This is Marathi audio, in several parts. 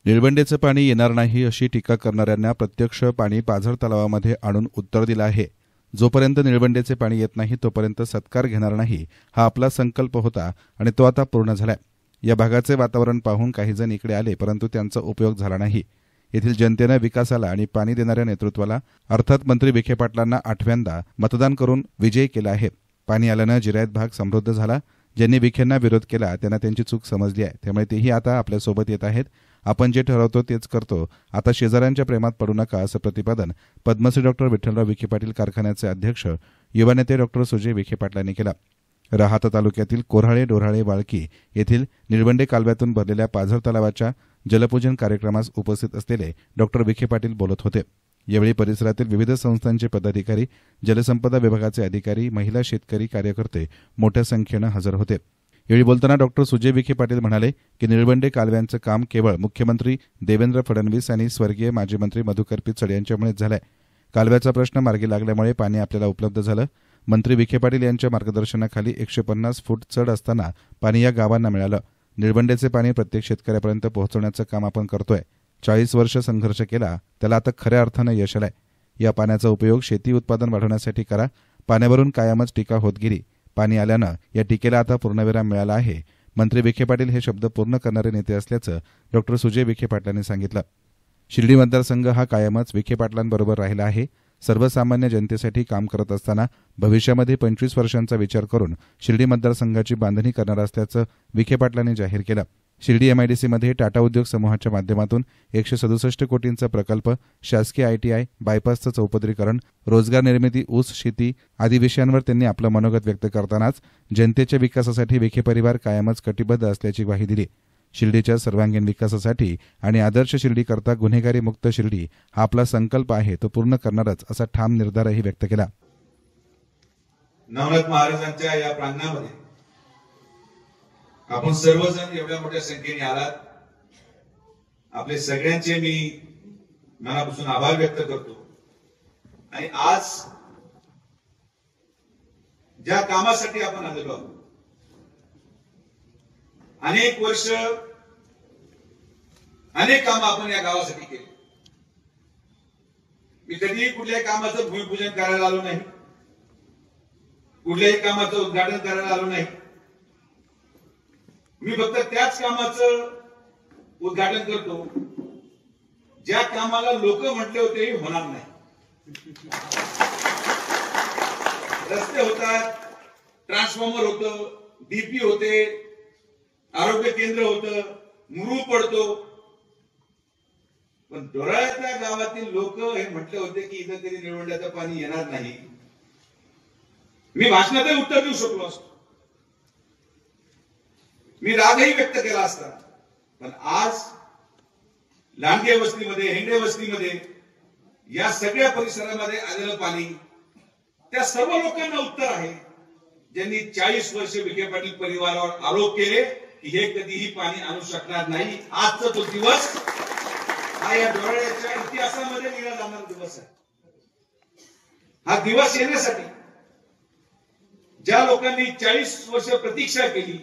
निळवंडेचं पाणी येणार नाही अशी टीका करणाऱ्यांना प्रत्यक्ष पाणी पाझर तलावामध्ये आणून उत्तर दिलं आहे. जोपर्यंत निळवंडेचे पाणी येत नाही तोपर्यंत सत्कार घेणार नाही हा आपला संकल्प होता आणि तो आता पूर्ण झालाय. या भागाचे वातावरण पाहून काही जण इकडे आले, परंतु त्यांचा उपयोग झाला नाही. येथील जनतेनं विकासाला आणि पाणी देणाऱ्या नेतृत्वाला अर्थात मंत्री विखे पाटलांना 8व्यांदा मतदान करून विजयी केलं आहे. पाणी आल्यानं जिरायत भाग समृद्ध झाला. ज्यांनी विखेंना विरोध केला त्यांना त्यांची चूक समजली आहे, त्यामुळे तेही आता आपल्यासोबत येत आहेत. आपण जे ठरवतो तेच करतो, आता शेजाऱ्यांच्या प्रेमात पडू नका, असं प्रतिपादन पद्मश्री डॉक्टर विठ्ठलराव विखे पाटील कारखान्याचे अध्यक्ष युवा नेते डॉक्टर सुजय विखे पाटलांनी केला. राहाता तालुक्यातील कोऱ्हाळे डोऱ्हाळे वाळकी येथील निळवंडे कालव्यातून भरलेल्या पाझर तलावाच्या जलपूजन कार्यक्रमास उपस्थित असलेले डॉक्टर विखे पाटील बोलत होते. यावेळी परिसरातील विविध संस्थांचे पदाधिकारी, जलसंपदा विभागाचे अधिकारी, महिला, शेतकरी, कार्यकर्ते मोठ्या संख्येनं हजर होते. यावेळी बोलताना डॉक्टर सुजय विखे पाटील म्हणाले की निळवंडे कालव्यांचं काम केवळ मुख्यमंत्री देवेंद्र फडणवीस आणि स्वर्गीय माजी मंत्री मधुकर पिचड यांच्यामुळेच झालंय. कालव्याचा प्रश्न मार्गी लागल्यामुळे पाणी आपल्याला उपलब्ध झालं. मंत्री विखे पाटील यांच्या मार्गदर्शनाखाली 150 फूट चढ असताना पाणी या गावांना मिळालं. निळवंडेचे पाणी प्रत्येक शेतकऱ्यापर्यंत पोहोचवण्याचं काम आपण करतोय. 40 वर्ष संघर्ष केला, त्याला आता खऱ्या अर्थानं यश आलंय. या पाण्याचा उपयोग शेती उत्पादन वाढवण्यासाठी करा. पाण्यावरून कायमच टीका होत गेली. पाणी आल्यानं या टीकेला आता पूर्णविराम मिळाला आहे. मंत्री विखे पाटील हे शब्द पूर्ण करणारे नेते असल्याचं डॉक्टर सुजय विखे पाटलांनी सांगितलं. शिर्डी मतदारसंघ हा कायमच विखे पाटलांबरोबर राहिला आहे. सर्वसामान्य जनतेसाठी काम करत असताना भविष्यामध्ये 25 वर्षांचा विचार करून शिर्डी मतदारसंघाची बांधणी करणार असल्याचं विखे पाटलांनी जाहीर केलं. शिर्डी एमआयडीसीमध्ये टाटा उद्योग समूहाच्या माध्यमातून 167 कोटींचा प्रकल्प, शासकीय आयटीआय, बायपासचं चौपदरीकरण, रोजगार निर्मिती, ऊस शेती आदी विषयांवर त्यांनी आपलं मनोगत व्यक्त करतानाच जनतेच्या विकासासाठी विखे परिवार कायमच कटिबद्ध असल्याची ग्वाही दिली. शिर्डीच्या सर्वांगीण विकासासाठी आणि आदर्श शिर्डीकरता गुन्हेगारी मुक्त शिर्डी हा आपला संकल्प आहे, तो पूर्ण करणारच असा ठाम निर्धारही व्यक्त केला. नवनाथ महाराजांच्या या प्रांगणामध्ये आपण सर्वजण एवढ्या मोठ्या संख्येने आलात. आपले सगळ्यांचे मी मनापासून आभार व्यक्त करतो. आणि आज ज्या कामासाठी आपण आलेलो आहोत, अनेक वर्ष अनेक काम आपण या गावासाठी केली. मी कधीही कुठल्याही कामाचं भूमिपूजन करायला आलो नाही, कुठल्याही कामाचं उद्घाटन करायला आलो नाही. मी फक्त त्याच कामाचं उद्घाटन करतो ज्या कामाला लोक म्हटले होते होणार नाही. रस्ते होतात, ट्रान्सफॉर्मर होतं, डीपी होते, आरोग्य केंद्र होतं, मुरुळ पडतो, पण डोराळ्यातल्या गावातील लोक हे म्हटले होते की इथं कधी निळवंड्याचं पाणी येणार नाही. मी भाषणातही उत्तर देऊ शकलो असतो, मी रागही व्यक्त केला असता, पण आज लांडगे वस्तीमध्ये, हेंडे वस्तीमध्ये, या सगळ्या परिसरामध्ये आलेलं पाणी त्या सर्व लोकांना उत्तर आहे ज्यांनी 40 वर्ष विखे पाटील परिवारावर आरोप केले की हे कधीही पाणी आणू शकणार नाही. आजचा तो दिवस हा या डोळ्याच्या इतिहासामध्ये लिहिला जाणारा दिवस आहे. हा दिवस येण्यासाठी ज्या लोकांनी 40 वर्ष प्रतीक्षा केली,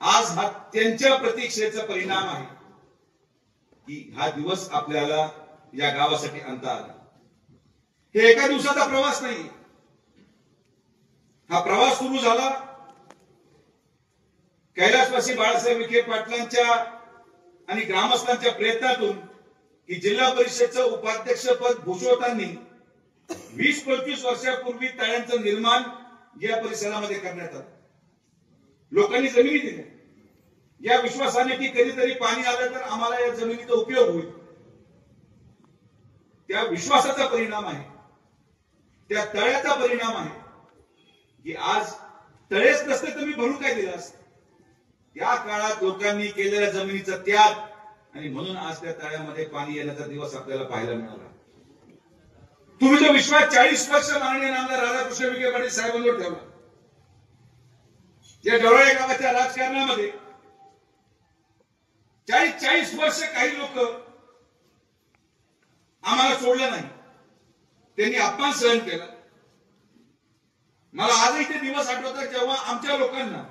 आज हा त्यांच्या प्रतीक्षेचा परिणाम आहे की हा दिवस आपल्याला या गावासाठी आणता आला. हे एका दिवसाचा प्रवास नाही. हा प्रवास सुरू झाला कैलासवासी बाळासाहेब विखे पाटलांच्या आणि ग्रामस्थांच्या प्रयत्नातून की जिल्हा परिषदचं उपाध्यक्षपद भूषवताना 20-25 वर्षापूर्वी तळ्यांचं निर्माण या परिसरामध्ये करण्यात आलं. लोकांनी जमिनी दिल्या या विश्वासाने की कधीतरी पाणी आलं तर आम्हाला या जमिनीचा उपयोग होईल. त्या विश्वासाचा परिणाम आहे, त्या तळ्याचा परिणाम आहे की आज तळेच नसते तर मी भरून काय दिलं असतं. या काळात लोकांनी केलेल्या जमिनीचा त्याग आणि म्हणून आज त्या तळ्यामध्ये पाणी येण्याचा दिवस आपल्याला पाहायला मिळाला. तुम्ही जो विश्वास 40 वर्ष माननीय नामदार राधाकृष्ण विखे पाटील साहेबांवर ठेवला, या डोळा गावाच्या राजकारणामध्ये 40 वर्ष काही लोक आम्हाला सोडलं नाही, त्यांनी अपमान सहन केला. मला आजही ते दिवस आठवतात जेव्हा आमच्या लोकांना,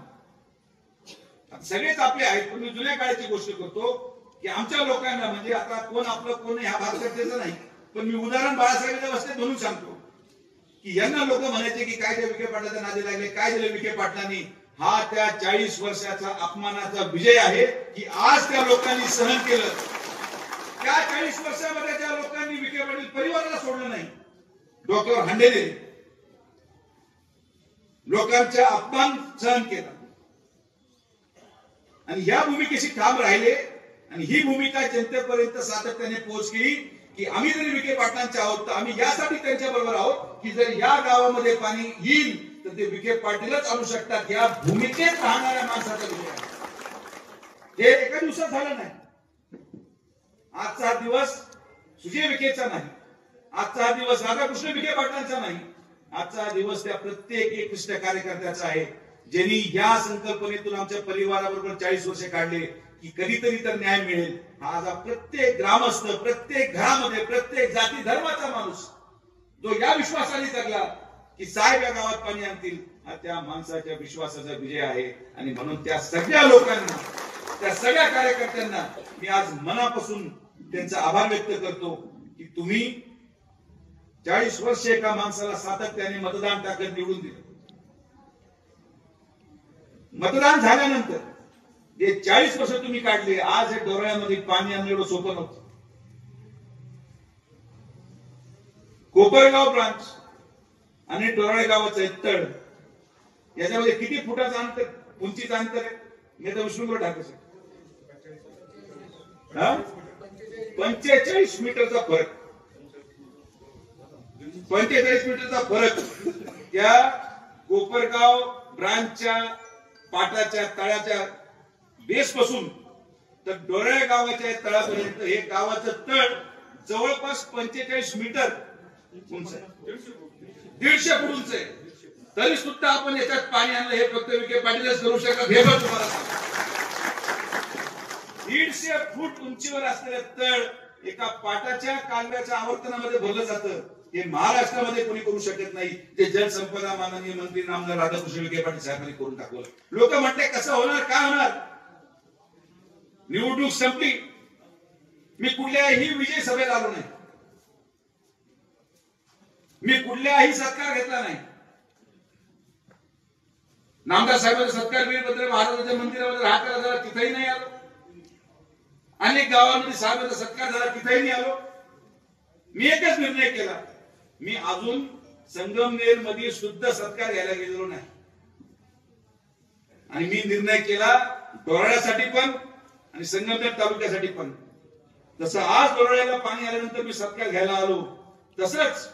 सगळेच आपले आहेत पण मी जुन्या काळाची गोष्ट करतो की आमच्या लोकांना, म्हणजे आता कोण आपलं कोण ह्या भागकर्त्याचं नाही, पण मी उदाहरण बाळासाहेबांच्या अवस्थेत म्हणून सांगतो की यांना लोक म्हणायचे की काय ते विखे पाटलाच्या नादी लागले, काय दिले विखे पाटलांनी. हा त्या 40 वर्षाचा अपमानाचा विजय आहे की आज त्या लोकांनी सहन केलं. त्या 40 वर्षामध्ये त्या लोकांनी विखे पाटील परिवाराला सोडलं नाही, डोक्यावर हंडे दिले, लोकांचा अपमान सहन केला आणि या भूमिकेशी ठाम राहिले. आणि ही भूमिका जनतेपर्यंत सातत्याने पोहोचली की आम्ही जरी विखे पाटलांचे आहोत तर आम्ही यासाठी त्यांच्या बरोबर आहोत की जर या गावामध्ये पाणी येईल तर ते विखे पाटीलच आणू शकतात. या भूमिकेत राहणाऱ्या माणसाचा विजय आहे. हे एका दिवसात झालं नाही. आजचा हा दिवस सुजय विखेचा नाही, आजचा हा दिवस राधाकृष्ण विखे पाटलांचा नाही, आजचा दिवस त्या प्रत्येक एकनिष्ठ कार्यकर्त्याचा आहे ज्यांनी या संकल्पनेतून आमच्या परिवाराबरोबर 40 वर्षे काढले की कधीतरी तर न्याय मिळेल. हा आज प्रत्येक ग्रामस्थ, प्रत्येक घरामध्ये, प्रत्येक जाती धर्माचा माणूस जो या विश्वासाने जगला की साहेब या गावात पाणी आणतील, हा त्या माणसाच्या विश्वासाचा विजय आहे. आणि म्हणून त्या सगळ्या लोकांना, त्या सगळ्या कार्यकर्त्यांना मी आज मनापासून त्यांचा आभार व्यक्त करतो की तुम्ही 40 वर्ष एका माणसाला सातत्याने मतदान टाकत निवडून दिलं. मतदान झाल्यानंतर जे 40 वर्ष तुम्ही काढले, आज हे डोळ्यामध्ये पाणी आणणं एवढं सोपं नव्हतं. कोपरगाव ब्रांच आणि डोराळे गावाचं तळ याच्यामध्ये किती फुटाचं अंतर, उंचीचं अंतर आहे? मी तर विष्णूवर टाकतो 45 मीटरचा फरक. 45 मीटरचा फरक त्या कोपरगाव ब्रांचच्या पाटाच्या तळाच्या बेस पासून तर डोराळे गावाच्या तळापर्यंत हे गावाचं तळ जवळपास 45 मीटर उंच आहे, 150 फूट उंच आहे. तरी सुद्धा आपण याच्यात पाणी आणलं हे फक्त विखे पाटीलच करू शकत. हे पण तुम्हाला 150 फूट उंचीवर असलेलं तळ एका पाटाच्या कालव्याच्या आवर्तनामध्ये भरलं जातं. हे महाराष्ट्रामध्ये कोणी करू शकत नाही. ते जलसंपदा माननीय मंत्री नामदार राधाकृष्ण विखे पाटील साहेबांनी करून टाकलं. लोक म्हणते कसं होणार, काय होणार? निवडणूक संपली, मी कुठल्याही विजय सभेत आलो नाही, मी कुठल्याही सत्कार घेतला नाही. नामदार साहेबांचा सत्कार वीरभद्र महाराजांच्या मंदिरामध्ये राहत्याला झाला, तिथेही नाही आलो. अनेक गावांमध्ये साहेबांचा सत्कार झाला, तिथेही नाही आलो. मी एकच निर्णय केला, मी अजून संगमनेर मध्ये शुद्ध सत्कार घ्यायला गेलेलो नाही. आणि मी निर्णय केला डोराळ्यासाठी पण आणि संगमनेर तालुक्यासाठी पण. जसं आज डोराळ्याला पाणी आल्यानंतर मी सत्कार घ्यायला आलो, तसंच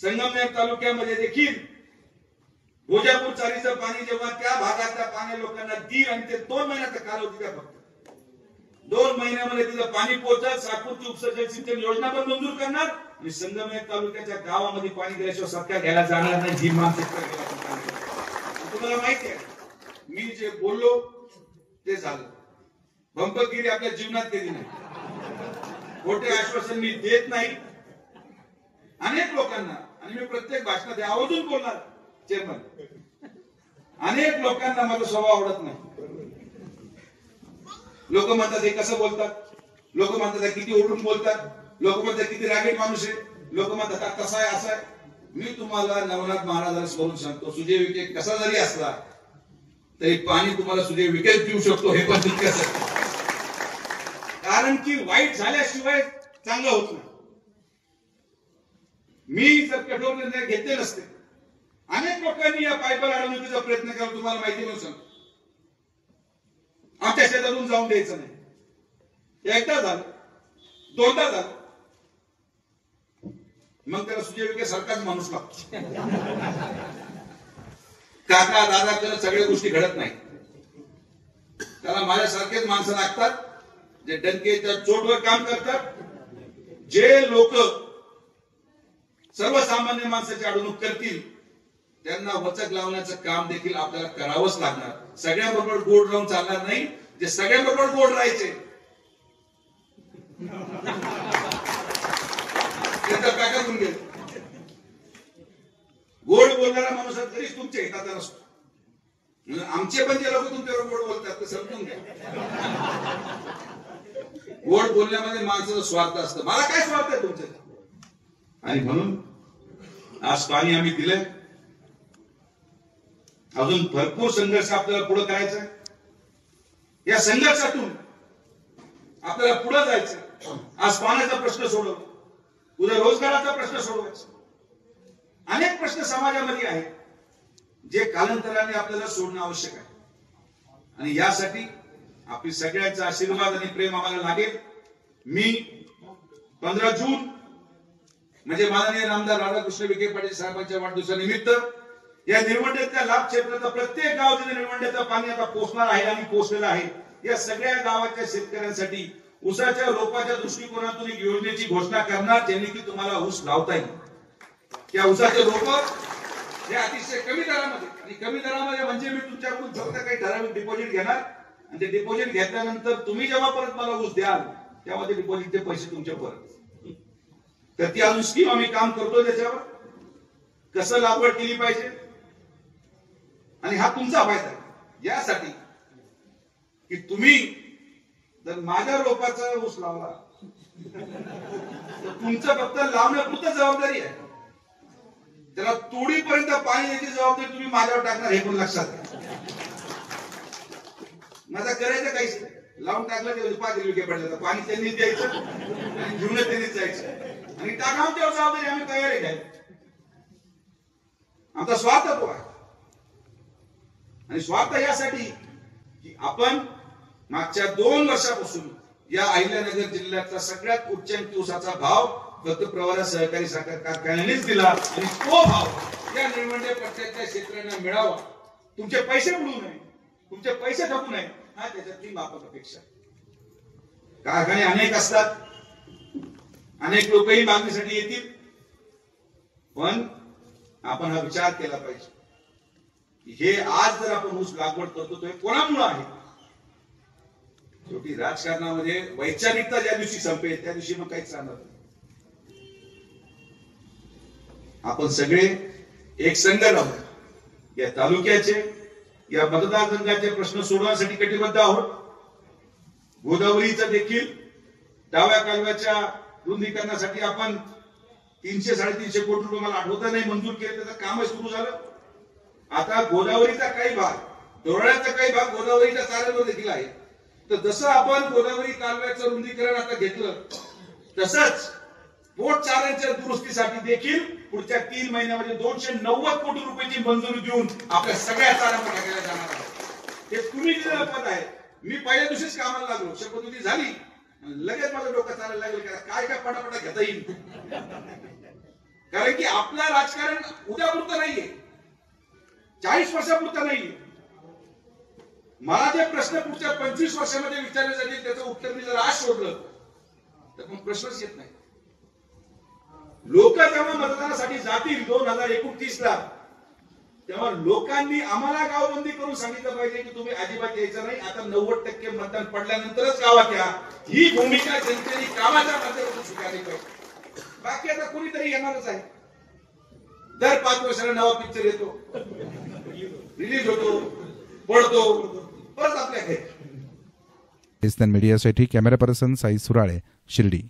संगमनेर तालुक्यामध्ये देखील भोजापूर चारीचं पाणी जेव्हा त्या भागातल्या पाणी लोकांना देईल आणि ते 2 महिन्याचा कालावधी द्या, फक्त 2 महिन्यामध्ये तिथं पाणी पोहोचत, सातपूरची उपसिंचन सिंचन योजना पण मंजूर करणार आणि संगमनेर तालुक्याच्या गावामध्ये पाणी दिल्याशिवाय सत्कार घ्यायला जाणार नाही. जी मान तुम्हाला माहिती आहे, मी जे बोललो ते झालं. बंपगिरी आपल्या जीवनात केली नाही, खोटे आश्वासन मी देत नाही अनेक लोकांना. आणि मी प्रत्येक भाषणात आवर्जून बोलणार चेअरमन, अनेक लोकांना माझा स्वभाव आवडत नाही. लोक म्हणतात हे कसं बोलतात, लोक म्हणतात किती ओढून बोलतात, लोक म्हणतात किती रागीट माणूस आहे, लोक म्हणतात कसा आहे असा आहे. मी तुम्हाला नवनाथ महाराजांना स्मरून सांगतो, सुजय विखे कसा जरी असला तरी पाणी तुम्हाला सुजय विखेच पिऊ शकतो. हे पण तितकंच आहे, कारण की वाईट झाल्याशिवाय चांगलं होत नाही. मी जर कठोर निर्णय घेतले नसते, अनेक लोकांनी या पाईपला अडवणुकीचा प्रयत्न केला, तुम्हाला माहिती म्हणून सांगतो. आमच्या शेतातून जाऊन द्यायचं नाही. एकदा झालं, दोनदा झालं, मग त्याला सुजय विखे सारखाच माणूस लागतो. काका दादा करत सगळ्या गोष्टी घडत नाही. त्याला माझ्यासारखेच माणसं लागतात जे डंकेच्या चोटवर काम करतात, जे लोक सर्वसामान्य माणसाची अडवणूक करतील त्यांना वचक लावण्याचं काम देखील आपल्याला करावंच लागणार. सगळ्यांबरोबर गोड राहून चालणार नाही. जे सगळ्यांबरोबर गोड राहायचे त्यांचा पॅकर होऊन गेले. गोड बोलणारा माणूस तरीच तुमच्या हिताचा नसतो. आमचे पण जे लोक तुमच्यावर गोड बोलतात ते समजून घ्या. गोड बोलण्यामध्ये माणसाचा स्वार्थ असतं. मला काय स्वार्थ आहे तुमच्या? आणि म्हणून आज पाणी आम्ही दिलंय. अजून भरपूर संघर्ष आपल्याला पुढे करायचा आहे. या संघर्षातून आपल्याला पुढे जायचं. आज पाण्याचा प्रश्न सोडव, उद्या रोजगाराचा प्रश्न सोडवायचा. अनेक प्रश्न समाजामध्ये आहेत जे कालांतराने आपल्याला सोडणं आवश्यक आहे. आणि यासाठी आपली सगळ्यांचा आशीर्वाद आणि प्रेम आम्हाला लागेल. मी 15 जून म्हणजे माननीय आमदार राधाकृष्ण विखे पाटील साहेबांच्या वाढदिवसानिमित्त या निळवंडेच्या लाभ क्षेत्राचा प्रत्येक गाव जिथे निळवंडेचं पाणी आता पोहोचणार आहे आणि पोहोचलेलं आहे, या सगळ्या गावाच्या शेतकऱ्यांसाठी ऊसाच्या रोपाच्या दृष्टिकोनातून एक योजनेची घोषणा करणार, ज्याने की तुम्हाला ऊस लावता येईल. त्या ऊसाचे रोप हे अतिशय कमी दरामध्ये, आणि कमी दरामध्ये म्हणजे मी तुमच्याकडून फक्त काही ठराविक डिपॉझिट घेणार आणि ते डिपॉझिट घेतल्यानंतर तुम्ही जेव्हा परत मला ऊस द्याल तेव्हा ते डिपॉझिटचे पैसे तुमच्या परत. तर ती अजून स्कीम आम्ही काम करतोय त्याच्यावर, कसं लागवड केली पाहिजे. आणि हा तुमचा फायदा आहे यासाठी की तुम्ही जर माझ्या रोपाचा ऊस लावला तर तुमचं फक्त लावण्यापुरतं जबाबदारी आहे. त्याला तोडीपर्यंत पाणी द्यायची जबाबदारी तुम्ही माझ्यावर टाकणार, हे पण लक्षात घ्या. माझा करायचं काहीच नाही. लावून टाकलं ते 5 विके पडलं तर पाणी त्यांनीच द्यायचं आणि घेऊन त्यांनीच जायचं आणि टाका. आमच्यावर जबाबदारी आम्ही तयार आहे. आमचा स्वार्थ तो आहे. आणि स्वार्थ यासाठी की आपण मागच्या 2 वर्षापासून या अहिल्यानगर जिल्ह्याचा सगळ्यात उच्चांकी ऊसाचा भाव फक्त प्रवरा सहकारी साखर कारखान्यानेच दिला आणि तो भाव या निळवंडे पट्ट्याच्या क्षेत्रांना मिळावा. तुमचे पैसे बुडू नये, तुमचे पैसे ठकू नये, हा त्याच्यातली माफक अपेक्षा. कारखाने अनेक असतात, अनेक लोकही मागणीसाठी येतील, पण आपण हा विचार केला पाहिजे हे आज जर आपण ऊस लागवड करतो तो कोणामुळे आहे. शेवटी राजकारणामध्ये वैचारिकता ज्या दिवशी संपेल त्या दिवशी मग काहीच चालणार नाही. आपण सगळे एक संघ आहोत. या तालुक्याचे, या मतदारसंघाचे प्रश्न सोडवण्यासाठी कटिबद्ध आहोत. गोदावरीचं देखील डाव्या कालव्याच्या रुंदीकरणासाठी आपण 300-350 कोटी रुपये, मला आठवत नाही, मंजूर केले. त्याचं काम सुरू झालं. आता गोदावरीचा काही भाग, धोरणाचा काही भाग गोदावरीच्या चाऱ्यावर देखील आहे. तर जसं आपण गोदावरी कालव्याचं रुंदीकरण आता घेतलं, तसंच पोट चाऱ्यांच्या दुरुस्तीसाठी देखील पुढच्या 3 महिन्यामध्ये 290 कोटी रुपयाची मंजुरी देऊन आपल्या सगळ्या चाऱ्यांना टाकल्या जाणार आहे. हे तुम्ही दिलेलं पद आहे. मी पहिल्या दिवशीच कामाला लागलो, शपथविधी झाली, लगेच माझं डोकं चालायला लागलं काय काय पटापटा घेता येईल. कारण की आपलं राजकारण उद्यापुरतं नाहीये, 40 वर्षापुरतं नाहीये. मला जे प्रश्न पुढच्या 25 वर्षामध्ये विचारले जातील त्याचं उत्तर मी जर आज शोधलं तर मग प्रश्नच येत नाही. लोक जेव्हा मतदानासाठी जातील 2029 ला, तेव्हा लोकांनी आम्हाला गावबंदी करून सांगितलं पाहिजे की तुम्ही अजिबात यायचं नाही, आता 90% मतदान पडल्यानंतरच गावात या. ही भूमिका जनतेने कामाच्या माध्यमातून स्वीकारली पाहिजे. बाकी आता कुणीतरी येणारच आहे. दर 5 वर्षाला नवा पिक्चर येतो, रिलीज होतो, पडतो, परत आपल्या घरी. मीडियासाठी कॅमेरा पर्सन साई सुराळे, शिर्डी.